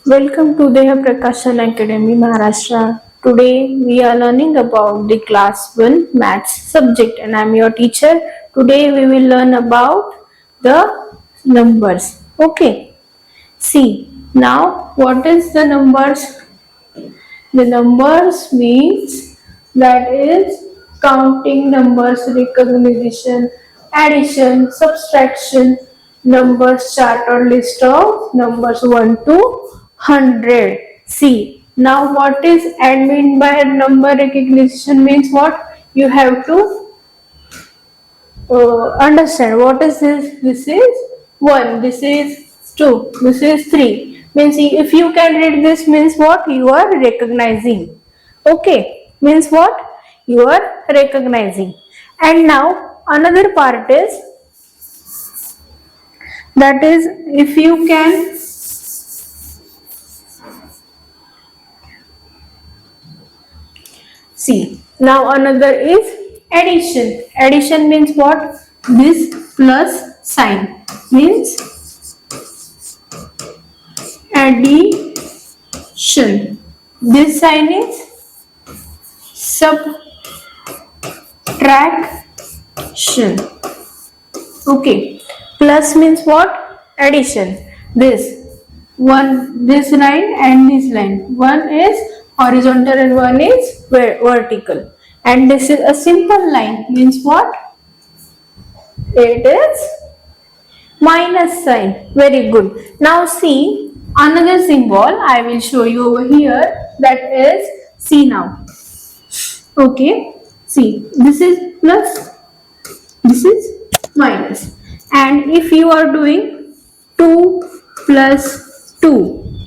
Welcome to Deha Prakashan Academy, Maharashtra. Today we are learning about the class 1 maths subject and I am your teacher. Today we will learn about the numbers. Okay. See, now what is the numbers? The numbers means that is counting numbers, recognition, addition, subtraction, numbers chart or list of numbers 1 to 100. See, now what is admin by number recognition means what? You have to understand what is this. This is 1, this is 2, this is 3. Means if you can read this means what? You are recognizing. Okay, means what? You are recognizing. And now another part is that is if you can see. Now another is addition. Addition means what? This plus sign means addition. This sign is subtraction. Okay. Plus means what? Addition. This line and this line. One is horizontal and one is vertical. And this is a simple line. Means what? It is minus sign. Very good. Now see another symbol I will show you over here. That is, see now. Okay. See, this is plus, this is minus. And if you are doing 2 plus 2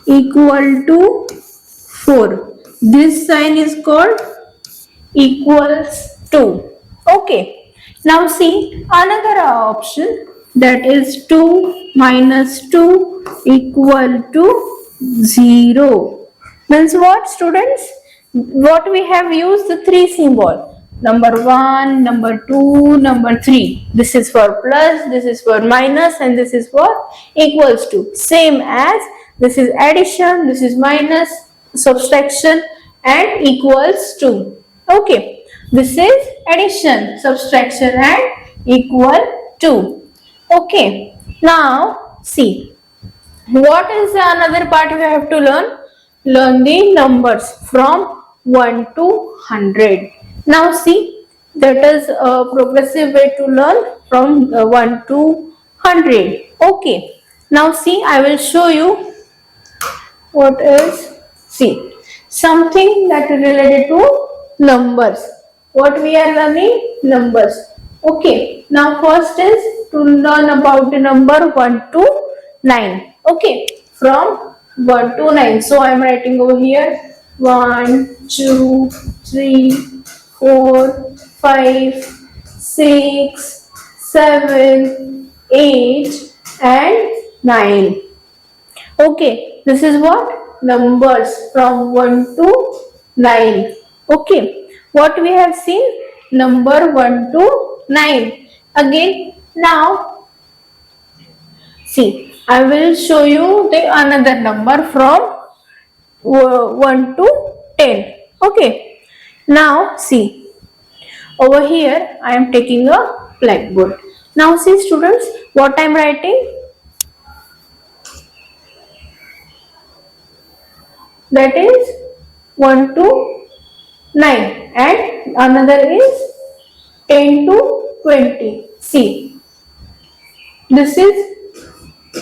equal to 4, this sign is called equals to. Okay. Now see another option, that is 2 minus 2 equal to 0. Means what, students? What we have used the 3 symbol. Number 1, number 2, number 3. This is for plus, this is for minus and this is for equals to. Same as this is addition, this is minus, subtraction and equals to. Okay. This is addition, subtraction and equal to. Okay. Now see. What is the another part we have to learn? Learn the numbers from 1 to 100. Now see, that is a progressive way to learn from 1 to 100. Okay. Now see, I will show you what is, see, something that is related to numbers. What we are learning? Numbers. Okay. Now first is to learn about the number 1 to 9. Okay. From 1 to 9. So I am writing over here 1, 2, 3, 4, 5, 6, 7, 8 and 9. Okay, this is what? Numbers from 1 to 9. Okay, what we have seen? Number 1 to 9. Again, now see, I will show you the another number from 1 to 10. Okay, now see, over here I am taking a blackboard. Now see students, what I am writing? That is 1 to 9 and another is 10 to 20. See, this is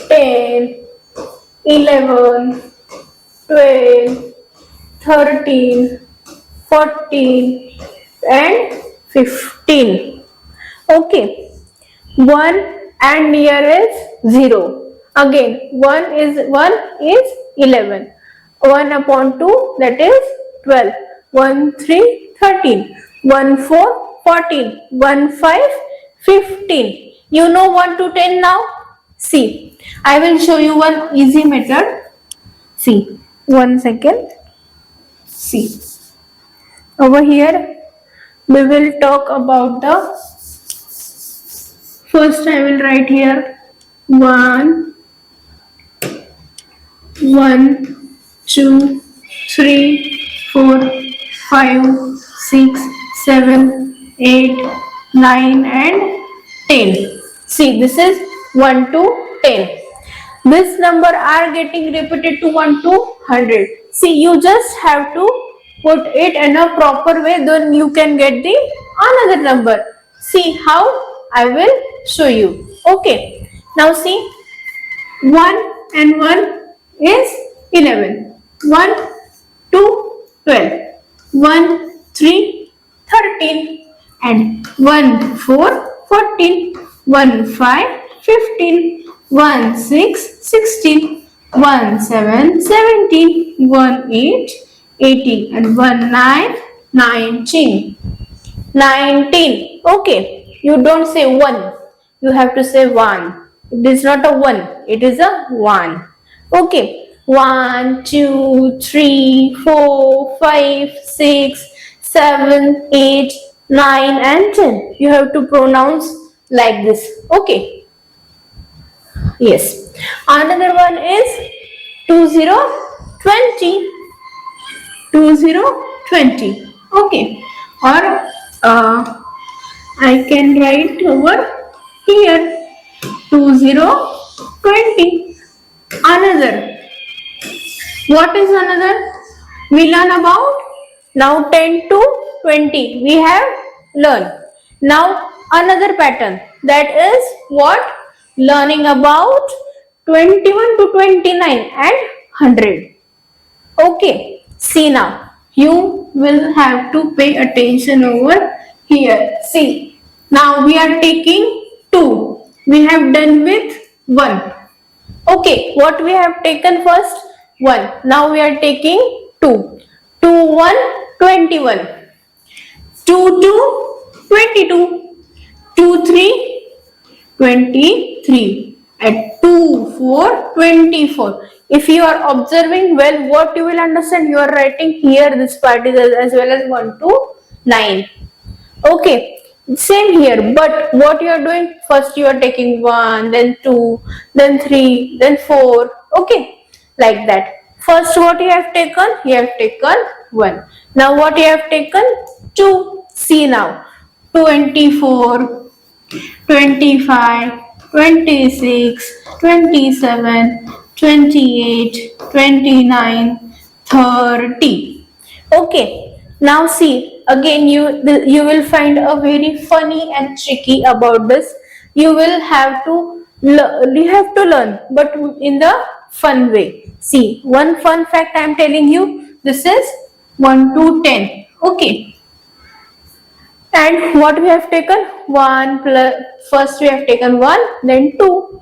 10, 11, 12, 13, 14 and 15. Okay, 1 and near is 0. Again, 1 is 11. 1 upon 2, that is 12. 1, 3, 13. 1, 4, 14. 1, 5, 15. You know 1 to 10 now? See, I will show you one easy method. See, 1 second. See, over here we will talk about the first. I will write here 1, 1, 2, 3, 4, 5, 6, 7, 8, 9 and 10. See, this is 1 to 10. This number are getting repeated to 1 to 100. See, you just have to put it in a proper way, then you can get the another number. See how I will show you. Okay. Now see, 1 and 1 is 11. 1, 2, 12. 1, 3, 13. And 1, 4, 14. 1, 5, 15. 1, 6, 16. 1, 7, 17. 1, 8, 18. And 1, 9, 19. 19. Okay. You don't say 1. You have to say 1. It is not a 1. It is a 1. Okay. 1, 2, 3, 4, 5, 6, 7, 8, 9 and 10. You have to pronounce like this. Okay. Yes. Another one is 20, 20. 20, 20. Okay. Or I can write over here 20, 20. Another. What is another? We learn about now 10 to 20. We have learned. Now another pattern, that is what? Learning about 21 to 29 and 100. Okay. See now. You will have to pay attention over here. See. Now we are taking 2. We have done with 1. Okay, what we have taken first? 1. Now we are taking 2. 2, 1, 21. 2, 2, 22. 2, 3, 23. And 2, 4, 24. If you are observing well, what you will understand, you are writing here this part is as well as 1 to 9. Okay. Same here, but what you are doing, first you are taking 1, then 2, then 3, then 4, okay, like that. First what you have taken? You have taken 1. Now what you have taken? 2. See now, 24, 25, 26, 27, 28, 29, 30. Okay, now see, again you will find a very funny and tricky about this. You will have to learn, but in the fun way. See, one fun fact I am telling you, this is 1 to 10. Okay. And what we have taken? 1 plus, first we have taken 1, then 2.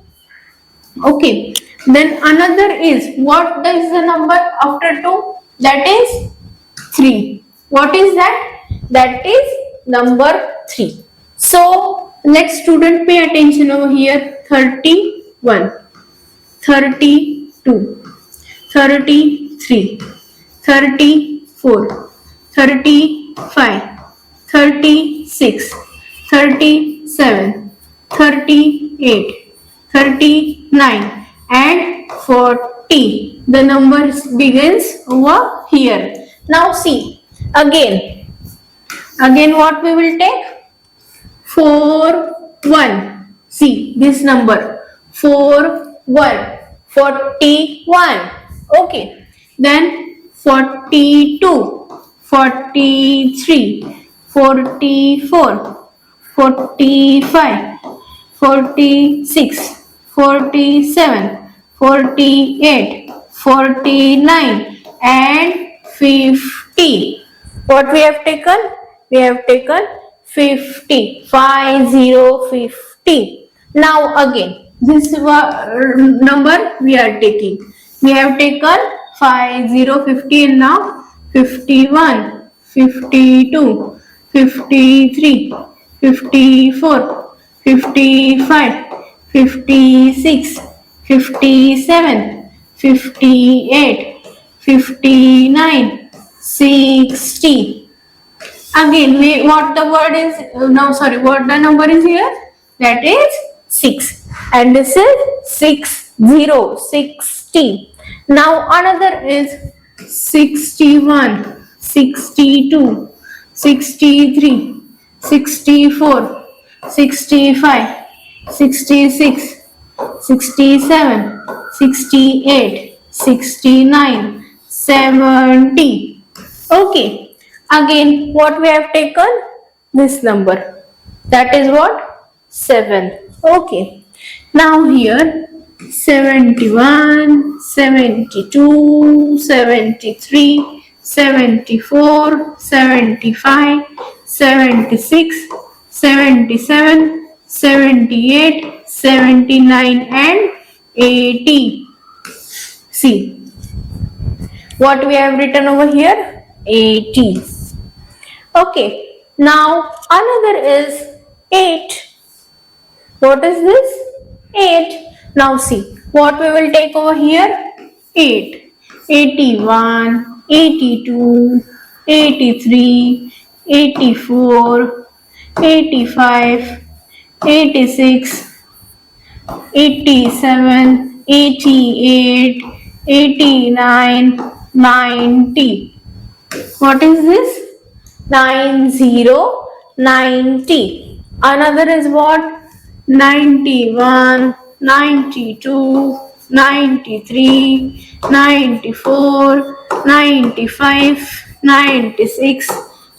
Okay. Then another is, what is the number after 2? That is 3. What is that? That is number 3. So, let student pay attention over here. 31, 32, 33, 34, 35, 36, 37, 38, 39 and 40. The number begins over here. Now see, again what we will take? 4, 1. See this number, 4, 1, 41. Okay. Then 42, 43, 44, 45, 46, 47, 48, 49 and 50. What we have taken? We have taken 50. 50. Now again, this number we are taking. We have taken 50 and now 51, 52, 53, 54, 55, 56, 57, 58, 59, 60. Again, what the word is, what the number is here? That is 6. And this is 60, 60. Now another is 61, 62, 63, 64, 65, 66, 67, 68, 69, 70. Okay. Again, what we have taken? This number. That is what? 7. Okay. Now here 71, 72, 73, 74, 75, 76, 77, 78, 79 and 80. See what we have written over here? 80. Okay. Now another is 8. What is this? 8. Now see what we will take over here? 8. 81, 82, 83, 84, 85, 86, 87, 88, 89, 90. What is this? 90, 90. Another is what? 91, 92, 93, 94, 95, 96,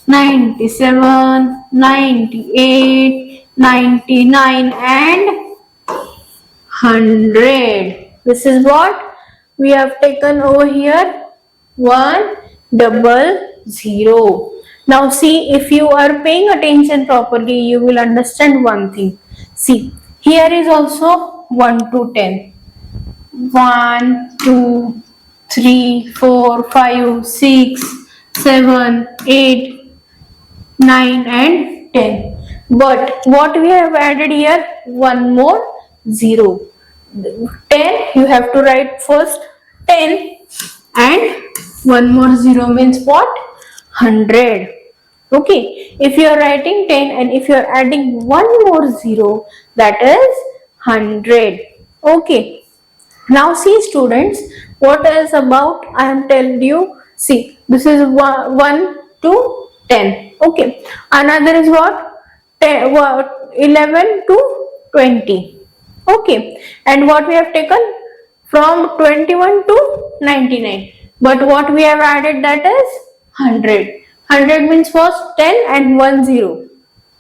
97, 98, 99 and 100. This is what we have taken over here. 100. Now see, if you are paying attention properly, you will understand one thing. See, here is also 1 to 10. 1, 2, 3, 4, 5, 6, 7, 8, 9 and 10. But what we have added here? One more 0. 10, you have to write first 10 and one more 0 means what? 100. Okay, if you are writing 10 and if you are adding one more 0, that is 100. Okay, now see students, what else about I am telling you. See, this is 1 to 10. Okay, another is what? 10, 11 to 20. Okay, and what we have taken? From 21 to 99. But what we have added, that is 100. 100 means first 10 and 1 0.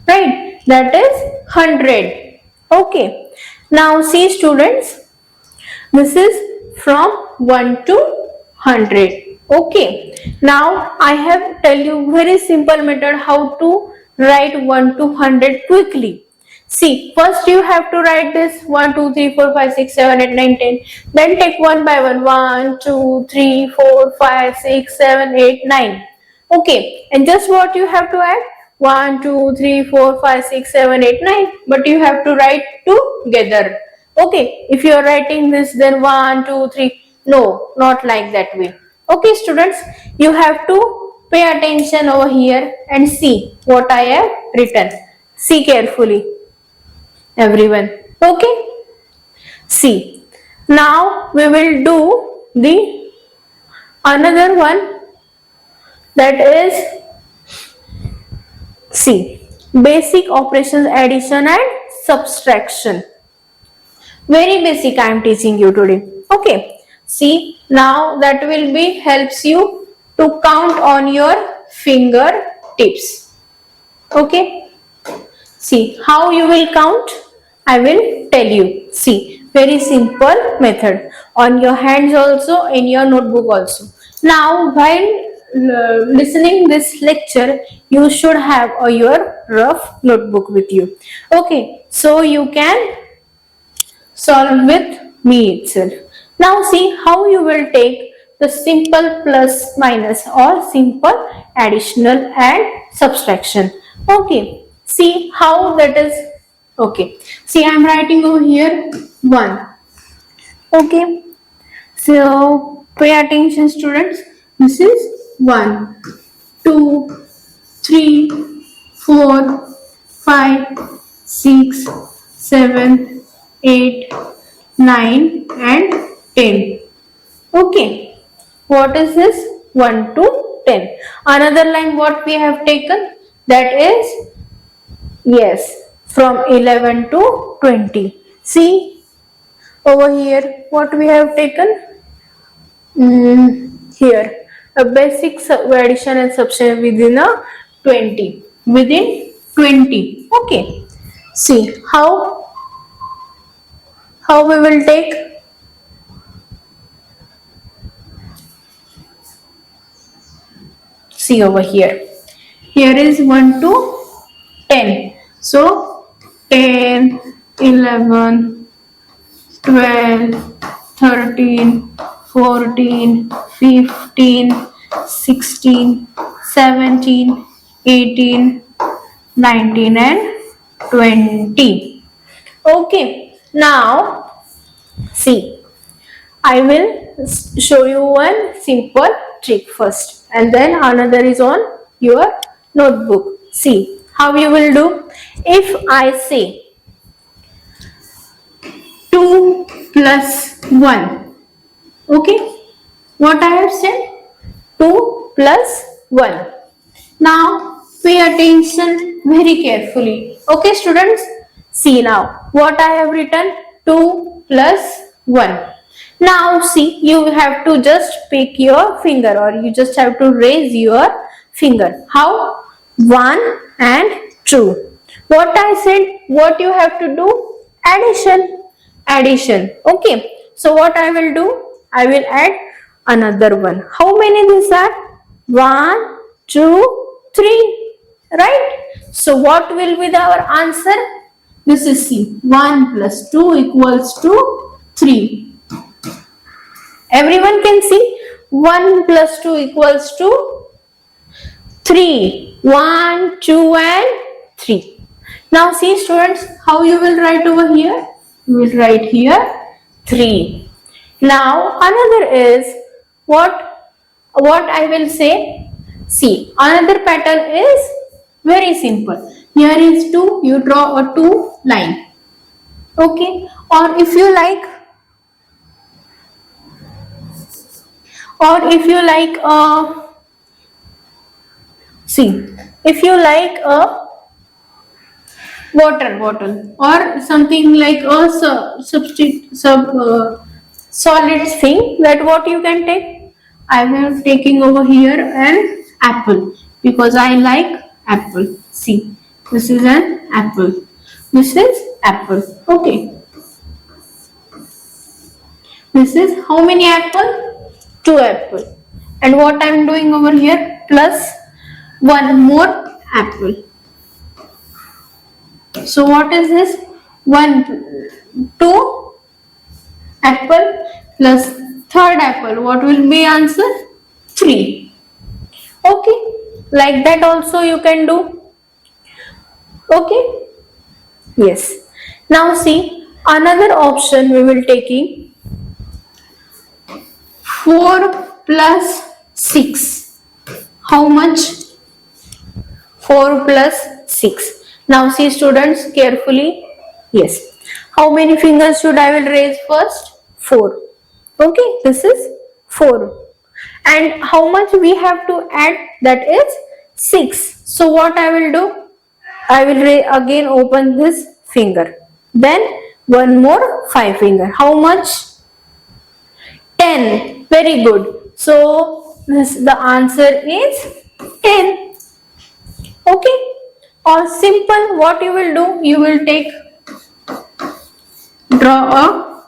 Right? That is 100. Okay. Now see students, this is from 1 to 100. Okay. Now I have tell you very simple method how to write 1 to 100 quickly. See, first you have to write this 1, 2, 3, 4, 5, 6, 7, 8, 9, 10. Then take one by one. 1, 2, 3, 4, 5, 6, 7, 8, 9. Okay. And just what you have to add? 1, 2, 3, 4, 5, 6, 7, 8, 9. But you have to write together. Okay. If you are writing this, then 1, 2, 3. No, not like that way. Okay, students. You have to pay attention over here and see what I have written. See carefully, everyone. Okay, see, now we will do the another one, that is, see, basic operations, addition and subtraction. Very basic I am teaching you today. Okay, see, now that will be helps you to count on your fingertips. Okay, see how you will count, I will tell you. See, very simple method on your hands also, in your notebook also. Now while listening this lecture, you should have your rough notebook with you. Okay, so you can solve with me itself. Now see how you will take the simple plus minus or simple additional and subtraction. Okay, see how that is. Okay, see I am writing over here 1. Okay, so pay attention students. This is 1, 2, 3, 4, 5, 6, 7, 8, 9 and 10. Okay. What is this? 1 to 10. Another line what we have taken, that is, yes, from 11 to 20. See over here what we have taken. Here a basic addition and subtraction within a 20. Within 20. Okay. See how we will take. See over here. Here is 1 to 10. So 10, 11, 12, 13, 14, 15, 16, 17, 18, 19 and 20. Okay. Now see, I will show you one simple trick first, and then another is on your notebook. See how you will do. If I say 2 plus 1, okay, what I have said? 2 plus 1. Now pay attention very carefully. Okay, students? See now what I have written, 2 plus 1. Now see, you have to just pick your finger, or you just have to raise your finger. How? 1 and 2. What I said, what you have to do? Addition. Addition. Okay. So what I will do? I will add another one. How many these are? 1, 2, 3. Right? So what will be our answer? This is C. 1 plus 2 equals to 3. Everyone can see 1 plus 2 equals to 3. 1, 2 and 3. Now see students, how you will write over here? You will write here 3. Now another is what I will say. See, another pattern is very simple. Here is 2, you draw a 2 line. Okay, or if you like see, if you like a water bottle or something like a solid thing, that what you can take. I am taking over here an apple because I like apple. See, this is an apple. This is apple. Okay. This is how many apple? 2 apple. And what I am doing over here? Plus 1 more apple. So what is this? 2 apple plus third apple. What will be answer? 3. Okay. Like that also you can do. Okay. Yes. Now see, another option we will taking 4 plus 6. How much? 4 plus 6. Now see students carefully. Yes. How many fingers should I will raise first? 4. Okay, this is 4. And how much we have to add? That is 6. So what I will do? I will again open this finger. Then one more 5 finger. How much? 10. Very good. So the answer is 10. Okay. Or simple, what you will do? You will draw a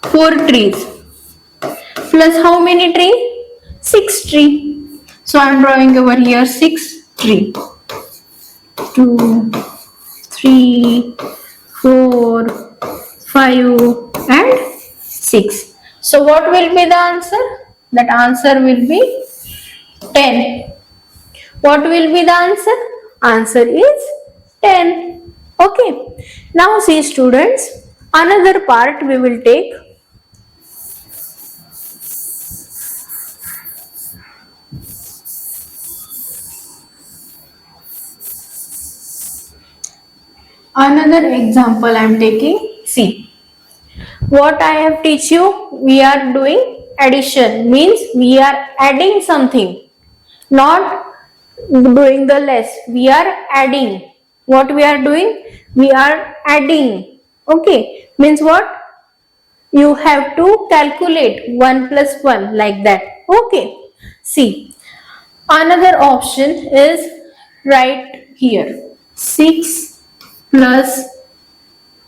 4 trees. Plus how many tree? 6 tree. So I am drawing over here 6 tree. 2, 3, 4, 5 and 6. So what will be the answer? That answer will be 10. What will be the answer? Answer is 10. Okay. Now see students, another part we will take. Another example I am taking. See, What I have teach you, we are doing addition, means we are adding something, not doing the less. We are adding. What we are doing? We are adding. Okay, means what? You have to calculate 1 plus 1 like that. Okay, see, another option is right here. 6 plus,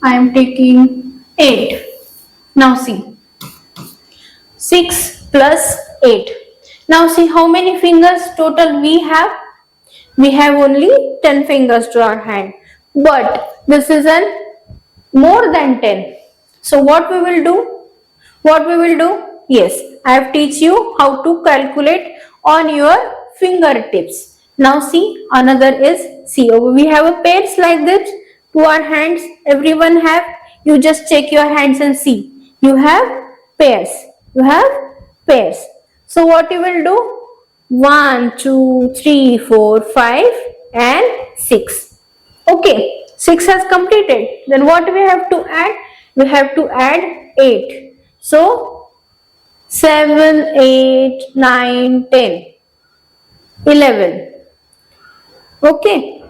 I am taking 8. Now see, 6 plus 8. Now see how many fingers total we have. We have only 10 fingers to our hand. But this is an more than 10. So what we will do? What we will do? Yes, I have teach you how to calculate on your fingertips. Now see, another is, see, we have a pairs like this to our hands. Everyone have, you just check your hands and see. You have pairs. You have pairs. So what you will do? 1, 2, 3, 4, 5 and 6. Okay, 6 has completed. Then what we have to add? We have to add 8. So 7, 8, 9, 10, 11. Okay.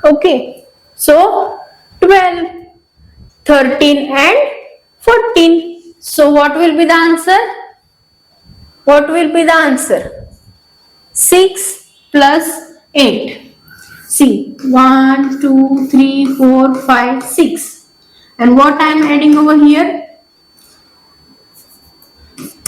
Okay. So 12, 13 and 14. So what will be the answer? What will be the answer? 6 plus 8. See, 1, 2, 3, 4, 5, 6. And what I am adding over here?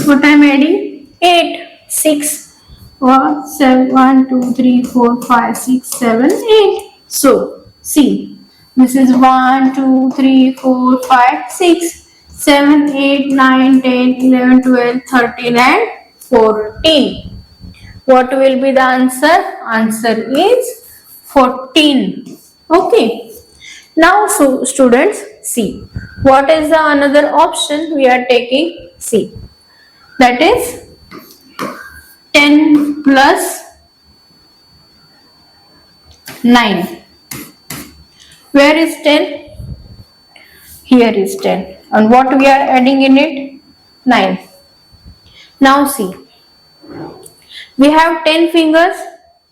What I am adding? 8, 6, 1, 2, 3, 4, 5, 6, 7, 8. So, see, this is 1, 2, 3, 4, 5, 6, 7, 8, 9, 10, 11, 12, 13 and 14. What will be the answer? Answer is 14. Okay. Now, so students, see, what is the another option we are taking? See, that is 10 plus 9. Where is 10? Here is 10. And what we are adding in it? 9. Now see, we have 10 fingers,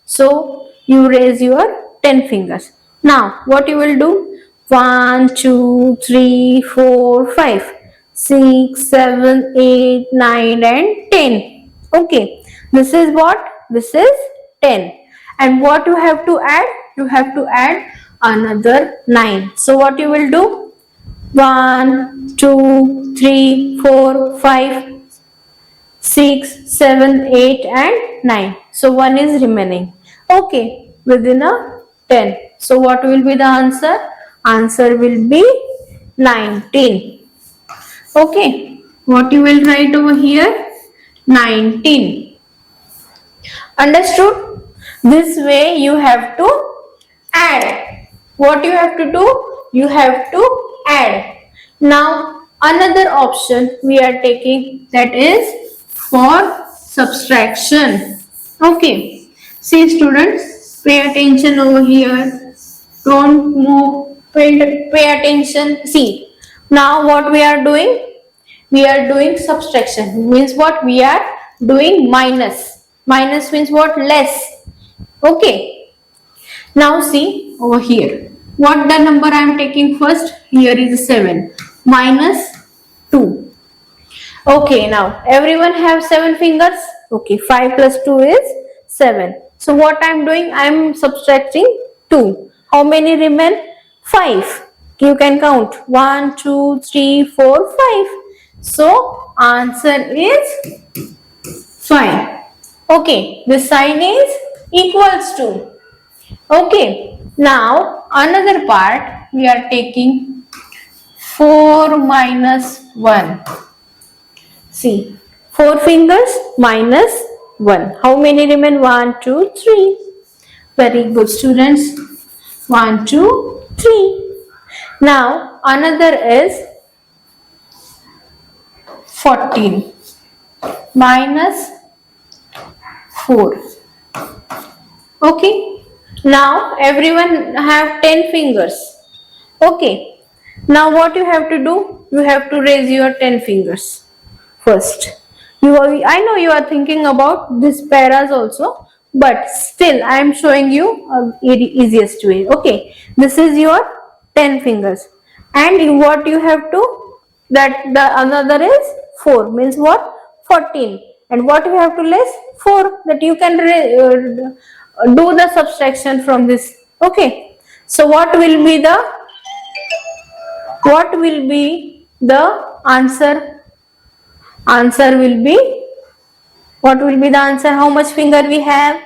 so you raise your 10 fingers. Now, what you will do? 1, 2, 3, 4, 5, 6, 7, 8, 9 and 10. Okay, this is what? This is 10. And what you have to add? You have to add another 9. So what you will do? 1, 2, 3, 4, 5, 6, 7, 8 and 9. So 1 is remaining. Okay, within a 10. So what will be the answer? Answer will be 19. Okay, what you will write over here? 19. Understood? This way you have to add. What you have to do? You have to add. Now another option we are taking, that is for subtraction. Okay, see students, pay attention over here. Don't move. Pay attention. See, now what we are doing? We are doing subtraction. Means what? We are doing minus. Minus means what? Less. Okay. Now see over here. What the number I am taking first? Here is 7. Minus 2. Okay, now everyone have 7 fingers. Okay, 5 plus 2 is 7. So what I am doing? I am subtracting 2. How many remain? 5. You can count. 1, 2, 3, 4, 5. So answer is 5. Okay, the sign is equals to. Okay, now another part we are taking 4 minus 1. See, 4 fingers minus 1. How many remain? 1, 2, 3. Very good students. 1, 2, 3. Now another is 14 minus 4. Okay. Now everyone have 10 fingers. Okay. Now what you have to do, you have to raise your 10 fingers first. I know you are thinking about this paras also, but still I am showing you easiest way. Okay, this is your 10 fingers, and what you have to, that the another is 4, means what, 14, and what you have to less 4, that you can do the subtraction from this. Okay, so what will be the answer? Answer will be, what will be the answer? How much finger we have?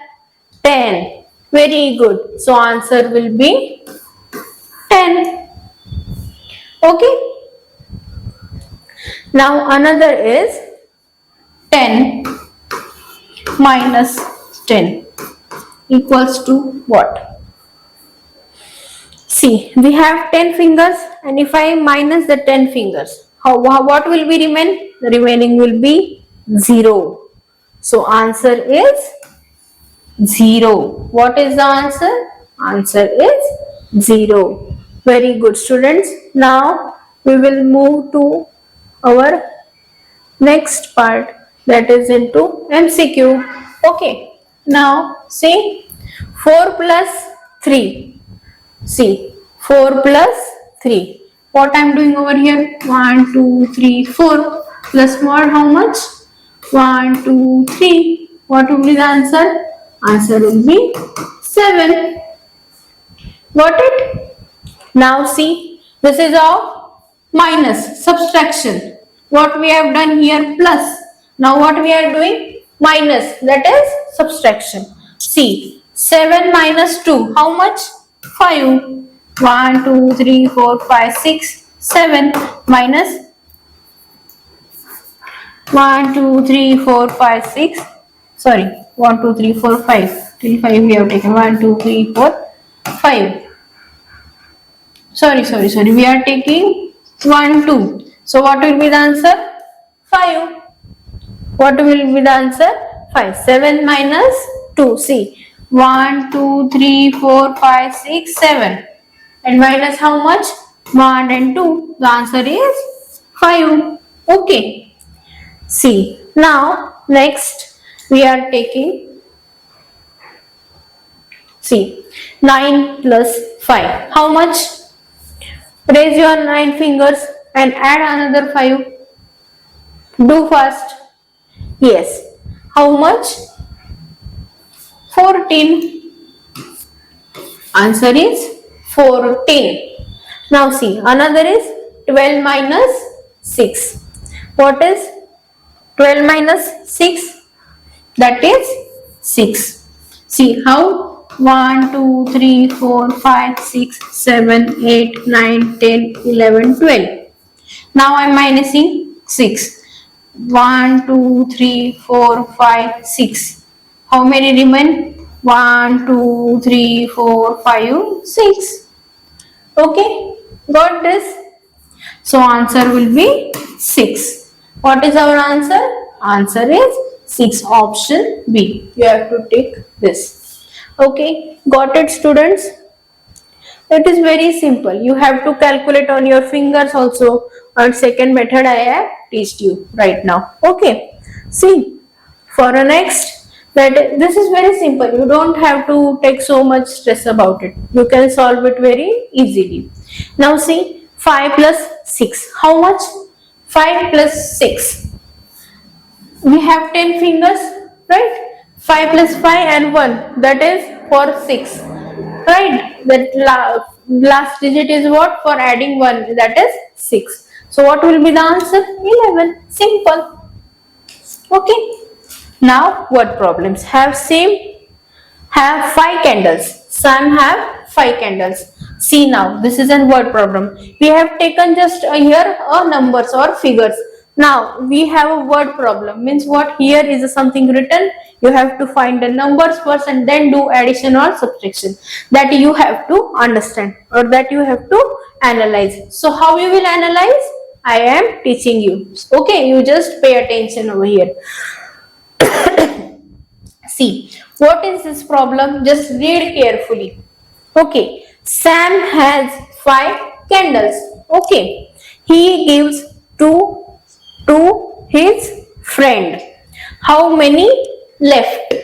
10. Very good. So answer will be 10. Okay. Now another is 10 minus 10 equals to what? See, we have 10 fingers, and if I minus the 10 fingers, what will be remain? The remaining will be 0. So answer is 0. What is the answer? Answer is 0. Very good, students. Now we will move to our next part, that is into MCQ. Okay. Now see, 4 plus 3. See, 4 plus 3. What I am doing over here? 1, 2, 3, 4. Plus more, how much? 1, 2, 3. What will be the answer? Answer will be 7. Got it? Now see, this is our minus, subtraction. What we have done here, plus. Now what we are doing? Minus, that is subtraction. See, 7 minus 2, how much? 5. 1, 2, 3, 4, 5, 6, 7 minus 1, 2, 3, 4, 5, 6. Sorry, 1, 2, 3, 4, 5. Till 5 we have taken 1, 2, 3, 4, 5. Sorry. We are taking 1, 2. So what will be the answer? 5. What will be the answer? 5. 7 minus 2. See, 1, 2, 3, 4, 5, 6, 7. And minus how much? 1 and 2. The answer is 5. Okay. See, now next we are taking, see, 9 plus 5. How much? Raise your 9 fingers and add another 5. Do fast. Yes. How much? 14. Answer is 14. Now see, another is 12 minus 6. What is 12 minus 6? That is 6. See how? 1, 2, 3, 4, 5, 6, 7, 8, 9, 10, 11, 12. Now I am minusing 6. 1, 2, 3, 4, 5, 6. How many remain? 1, 2, 3, 4, 5, 6. Okay, got this? So answer will be 6. What is our answer? Answer is 6, option B. You have to take this. Okay, got it, students? It is very simple. You have to calculate on your fingers also. On second method I have teached you right now. Okay, see, for a next, that this is very simple. You don't have to take so much stress about it. You can solve it very easily. Now see, 5 plus 6. How much? 5 plus 6. We have 10 fingers, right? 5 plus 5 and 1, that is for 6. Right? That last digit is what? For adding 1, that is 6. So what will be the answer? 11. Simple. Okay. Now word problems. Have 5 candles. Some have 5 candles. See now, this is a word problem. We have taken just here numbers or figures. Now we have a word problem. Means what? Here is something written. You have to find the numbers first and then do addition or subtraction. That you have to understand or that you have to analyze. So how you will analyze? I am teaching you. Okay, you just pay attention over here. See, what is this problem? Just read carefully. Okay, Sam has 5 candles. Okay. He gives two to his friend. How many left?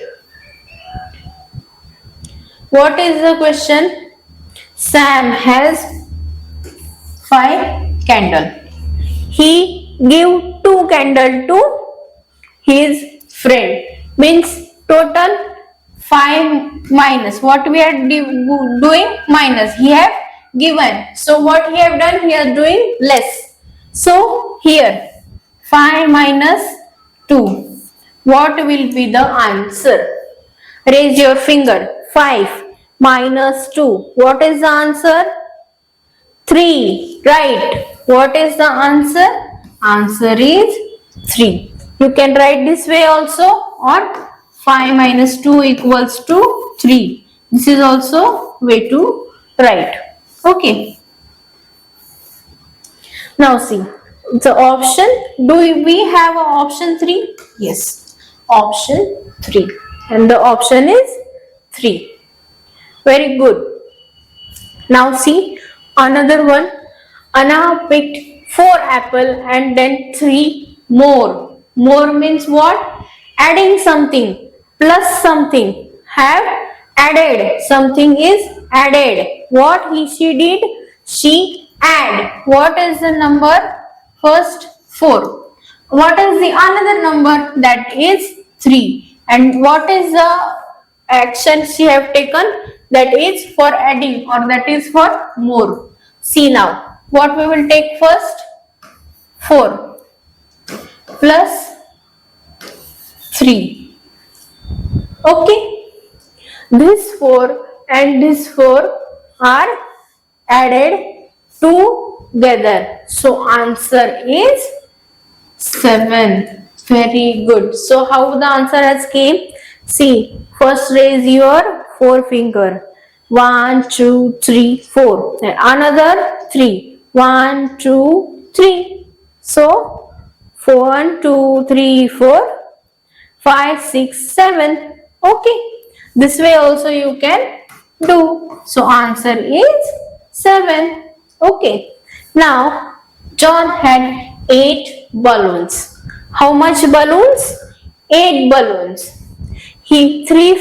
What is the question? Sam has 5 candle. He give 2 candle to his friend. Means total 5 minus. What we are doing? Minus. He have given. So what he have done? He is doing less. So here 5 minus 2. What will be the answer? Raise your finger. 5 minus 2. What is the answer? 3. Right. What is the answer? Answer is 3. You can write this way also, or 5 minus 2 equals to 3. This is also way to write. Okay. Now see the option. Do we have a option 3? Yes. Option 3. And the option is 3. Very good. Now see another one. Anna picked 4 apple and then 3 more. More means what? Adding something plus something. Have added. Something is added. What she did? She add. What is the number? First 4. What is the another number? That is 3. And what is the action she have taken? That is for adding, or that is for more. See now, what we will take first? 4 plus 3. Okay, this 4 and this 4 are added together. So answer is 7. Very good. So how the answer has came? See, first raise your 4 finger. 1, 2, 3, 4. And another 3. 1, 2, 3. So 1, 2, 3, 4, 5, 6, 7. Okay. This way also you can do. So answer is 7. Okay. Now John had 8 balloons. How much balloons? 8 balloons. He 3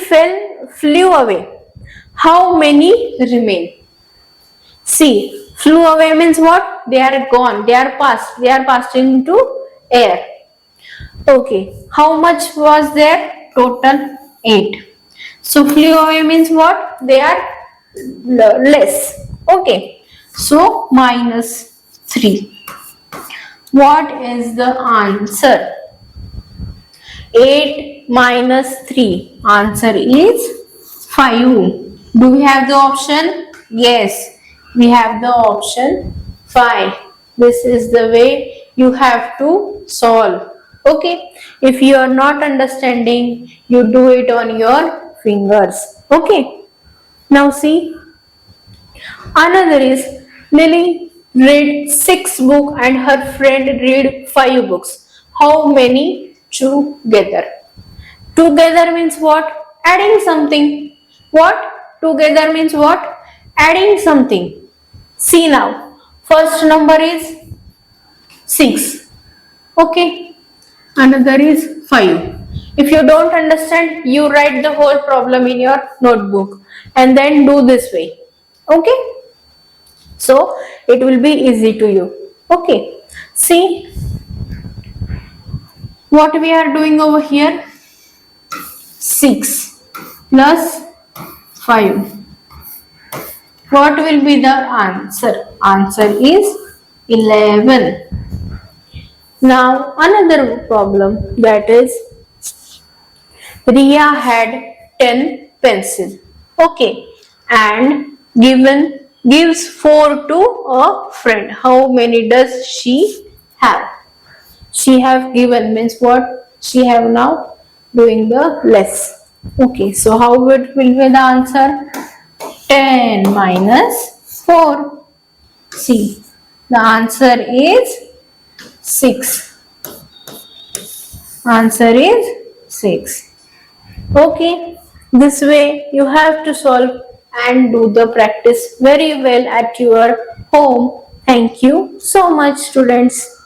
flew away. How many remain? See, flew away means what? They are gone. They are passed. They are passed into air. Okay. How much was there? Total 8. So flew away means what? They are less. Okay. So minus 3. What is the answer? 8 minus 3. Answer is 5. Do we have the option? Yes, we have the option 5. This is the way you have to solve. Okay. If you are not understanding, you do it on your fingers. Okay. Now see. Another is Lily read 6 books and her friend read 5 books. How many together? Together means what? Adding something. What? Together means what? Adding something. See now. First number is 6. Okay. Another is 5. If you don't understand, you write the whole problem in your notebook and then do this way. Okay. So it will be easy to you. Okay. See what we are doing over here. 6 plus 5. What will be the answer? Answer is 11. Now another problem, that is Ria had 10 pencils. Okay. And gives 4 to a friend. How many does she have? She have given means what? She have now doing the less. Okay, so how would will be the answer? 10 minus 4. See, the answer is 6. Answer is 6. Okay, this way you have to solve and do the practice very well at your home. Thank you so much, students.